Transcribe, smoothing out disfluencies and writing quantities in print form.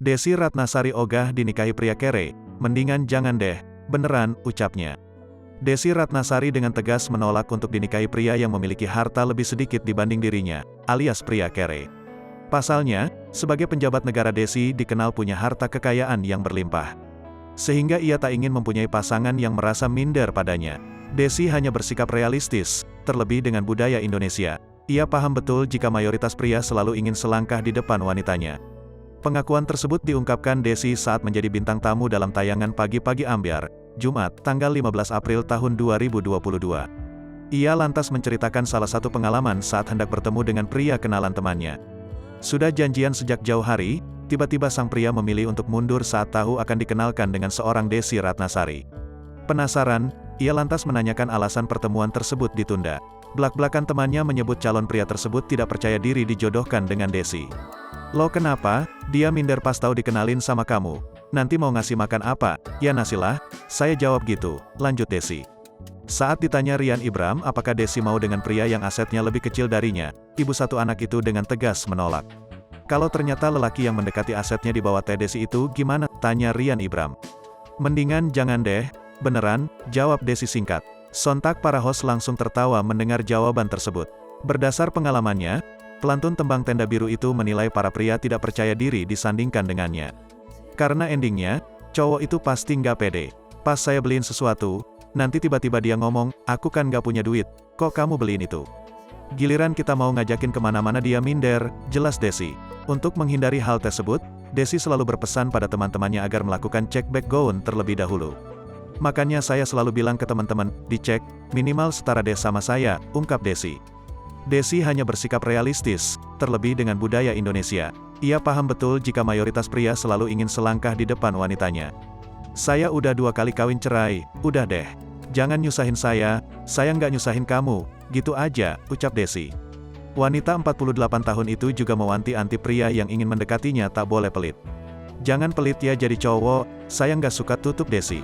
Desi Ratnasari ogah dinikahi pria kere, mendingan jangan deh, beneran, ucapnya. Desi Ratnasari dengan tegas menolak untuk dinikahi pria yang memiliki harta lebih sedikit dibanding dirinya, alias pria kere. Pasalnya, sebagai penjabat negara Desi dikenal punya harta kekayaan yang berlimpah. Sehingga ia tak ingin mempunyai pasangan yang merasa minder padanya. Desi hanya bersikap realistis, terlebih dengan budaya Indonesia. Ia paham betul jika mayoritas pria selalu ingin selangkah di depan wanitanya. Pengakuan tersebut diungkapkan Desi saat menjadi bintang tamu dalam tayangan Pagi-Pagi Ambyar, Jumat, tanggal 15 April tahun 2022. Ia lantas menceritakan salah satu pengalaman saat hendak bertemu dengan pria kenalan temannya. Sudah janjian sejak jauh hari, tiba-tiba sang pria memilih untuk mundur saat tahu akan dikenalkan dengan seorang Desi Ratnasari. Penasaran, ia lantas menanyakan alasan pertemuan tersebut ditunda. Belak-belakan temannya menyebut calon pria tersebut tidak percaya diri dijodohkan dengan Desi. "Lo kenapa? Dia minder pas tahu dikenalin sama kamu. Nanti mau ngasih makan apa? Ya nasilah," saya jawab gitu, lanjut Desi. Saat ditanya Rian Ibram apakah Desi mau dengan pria yang asetnya lebih kecil darinya, ibu satu anak itu dengan tegas menolak. "Kalau ternyata lelaki yang mendekati asetnya di bawah Teh Desi itu gimana?" tanya Rian Ibram. "Mendingan jangan deh, beneran," jawab Desi singkat. Sontak para host langsung tertawa mendengar jawaban tersebut. Berdasar pengalamannya, pelantun tembang Tenda Biru itu menilai para pria tidak percaya diri disandingkan dengannya. Karena endingnya, cowok itu pasti nggak pede. "Pas saya beliin sesuatu, nanti tiba-tiba dia ngomong, 'Aku kan nggak punya duit, kok kamu beliin itu?' Giliran kita mau ngajakin kemana-mana dia minder," jelas Desi. Untuk menghindari hal tersebut, Desi selalu berpesan pada teman-temannya agar melakukan cek background terlebih dahulu. "Makanya saya selalu bilang ke teman-teman, dicek, minimal setara deh sama saya," ungkap Desi. Desi hanya bersikap realistis, terlebih dengan budaya Indonesia. Ia paham betul jika mayoritas pria selalu ingin selangkah di depan wanitanya. "Saya udah 2 kali kawin cerai, udah deh. Jangan nyusahin saya nggak nyusahin kamu, gitu aja," ucap Desi. Wanita 48 tahun itu juga mewanti-anti pria yang ingin mendekatinya tak boleh pelit. "Jangan pelit ya jadi cowok, saya nggak suka," tutup Desi.